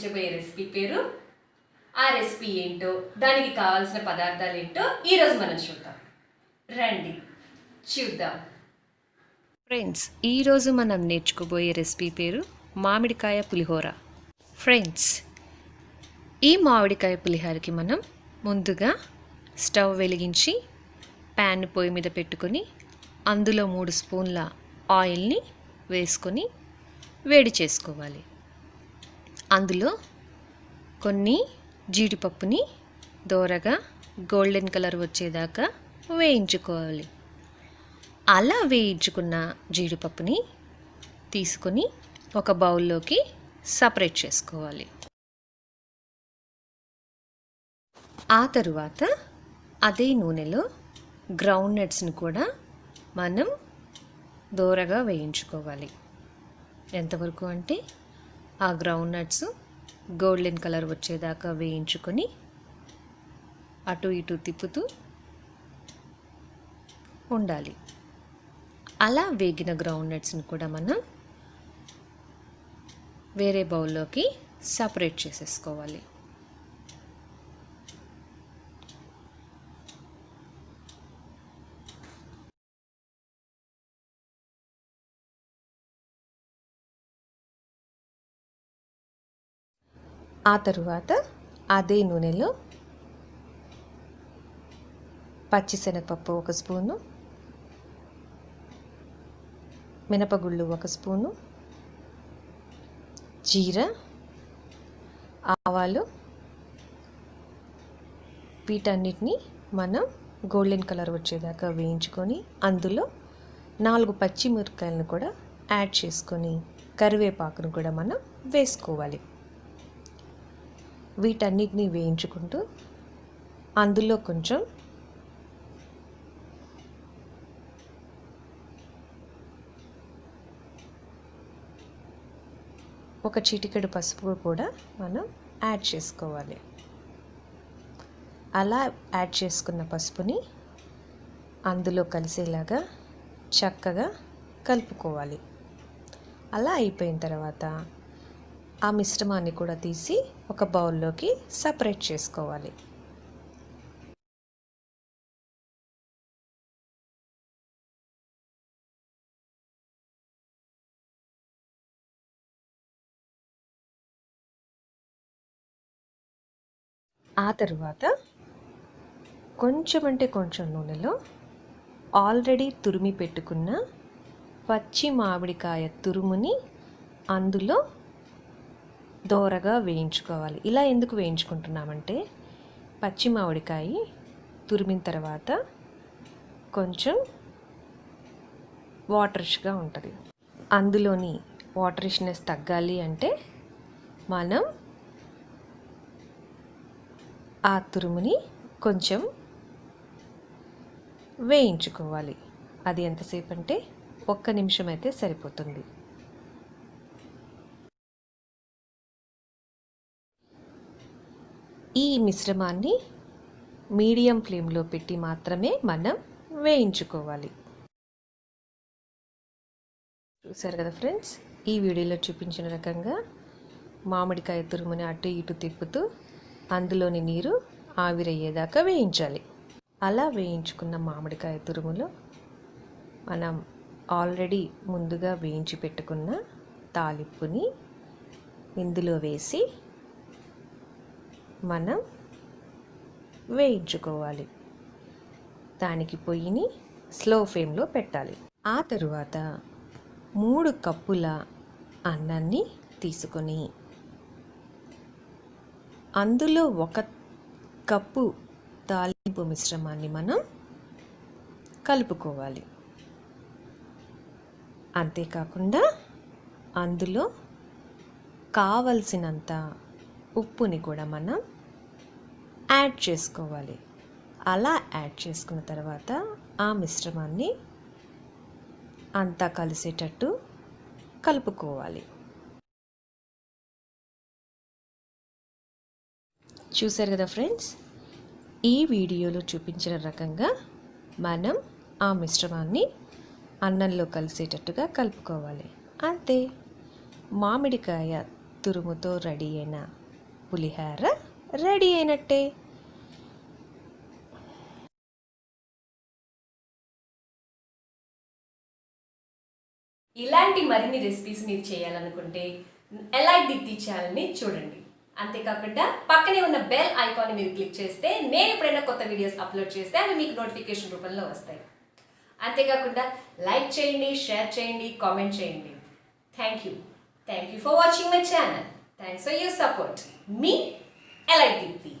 చూపించబోయే రెసిపీ పేరు. ఆ రెసిపీ ఏంటో, దానికి కావాల్సిన పదార్థాలు ఏంటో ఈరోజు మనం చూద్దాం. రండి చూద్దాం. ఫ్రెండ్స్, ఈరోజు మనం నేర్చుకోబోయే రెసిపీ పేరు మామిడికాయ పులిహోర. ఫ్రెండ్స్, ఈ మామిడికాయ పులిహోరకి మనం ముందుగా స్టవ్ వెలిగించి ప్యాన్ పొయ్యి మీద పెట్టుకొని అందులో 3 స్పూన్ల ఆయిల్ని వేసుకొని వేడి చేసుకోవాలి. అందులో కొన్ని జీడిపప్పుని దోరగా గోల్డెన్ కలర్ వచ్చేదాకా వేయించుకోవాలి. అలా వేయించుకున్న జీడిపప్పుని తీసుకొని ఒక బౌల్లోకి సపరేట్ చేసుకోవాలి. ఆ తరువాత అదే నూనెలో గ్రౌండ్ నట్స్ని కూడా మనం దోరగా వేయించుకోవాలి. ఎంతవరకు అంటే ఆ గ్రౌండ్ నట్స్ గోల్డెన్ కలర్ వచ్చేదాకా వేయించుకొని అటు ఇటు తిప్పుతూ ఉండాలి. అలా వేగిన గ్రౌండ్ నట్స్ని కూడా మనం వేరే బౌల్లోకి సపరేట్ చేసేసుకోవాలి. ఆ తరువాత అదే నూనెలో పచ్చిశనగపప్పు 1 స్పూను, మినపగుళ్ళు 1 స్పూను, జీరా, ఆవాలు, వీటన్నిటిని మనం గోల్డెన్ కలర్ వచ్చేదాకా వేయించుకొని అందులో 4 పచ్చిమిరపకాయలను కూడా యాడ్ చేసుకొని కరివేపాకును కూడా మనం వేసుకోవాలి. వీటన్నిటిని వేయించుకుంటూ అందులో కొంచెం ఒక చిటికెడు పసుపు కూడా మనం యాడ్ చేసుకోవాలి. అలా యాడ్ చేసుకున్న పసుపుని అందులో కలిసేలాగా చక్కగా కలుపుకోవాలి. అలా అయిపోయిన తర్వాత ఆ మిశ్రమాన్ని కూడా తీసి ఒక బౌల్లోకి సపరేట్ చేసుకోవాలి. ఆ తరువాత కొంచెం నూనెలో ఆల్రెడీ తురిమి పెట్టుకున్న పచ్చి మామిడికాయ తురుముని అందులో దోరగా వేయించుకోవాలి. ఇలా ఎందుకు వేయించుకుంటున్నామంటే పచ్చి మామిడికాయ తురిమిన తర్వాత కొంచెం వాటరిష్గా ఉంటుంది. అందులోని వాటరిష్నెస్ తగ్గాలి అంటే మనం ఆ తురుముని కొంచెం వేయించుకోవాలి. అది ఎంతసేపు అంటే 1 నిమిషం అయితే సరిపోతుంది. ఈ మిశ్రమాన్ని మీడియం ఫ్లేమ్లో పెట్టి మాత్రమే మనం వేయించుకోవాలి. చూసారు కదా ఫ్రెండ్స్, ఈ వీడియోలో చూపించిన రకంగా మామిడికాయ తురుముని అటు ఇటు తిప్పుతూ అందులోని నీరు ఆవిరయ్యేదాకా వేయించాలి. అలా వేయించుకున్న మామిడికాయ తురుములో మనం ఆల్రెడీ ముందుగా వేయించి పెట్టుకున్న తాలింపుని ఇందులో వేసి మనం వేయించుకోవాలి. దానికి పొయ్యిని స్లో ఫ్లేమ్లో పెట్టాలి. ఆ తరువాత 3 కప్పుల అన్నాన్ని తీసుకొని అందులో 1 కప్పు తాలింపు మిశ్రమాన్ని మనం కలుపుకోవాలి. అంతేకాకుండా అందులో కావలసినంత ఉప్పుని కూడా మనం యాడ్ చేసుకోవాలి. అలా యాడ్ చేసుకున్న తర్వాత ఆ మిశ్రమాన్ని అంతా కలిసేటట్టు కలుపుకోవాలి. చూసారు కదా ఫ్రెండ్స్, ఈ వీడియోలో చూపించిన రకంగా మనం ఆ మిశ్రమాన్ని అన్నంలో కలిసేటట్టుగా కలుపుకోవాలి. అంతే, మామిడికాయ తురుముతో రెడీ అయిన పులిహోర రెడీ అయినట్టే. ఇలాంటి మరిన్ని రెసిపీస్ మీరు చేయాలనుకుంటే ఎలైట్ దీప్తి ఛానల్ని చూడండి. అంతేకాకుండా పక్కనే ఉన్న బెల్ ఐకాన్ని మీరు క్లిక్ చేస్తే నేను ఎప్పుడైనా కొత్త వీడియోస్ అప్లోడ్ చేస్తే అవి మీకు నోటిఫికేషన్ రూపంలో వస్తాయి. అంతేకాకుండా లైక్ చేయండి, షేర్ చేయండి, కామెంట్ చేయండి. Thank you for watching my channel. Thanks for your support. మీ ఎలైట్ దీప్తి.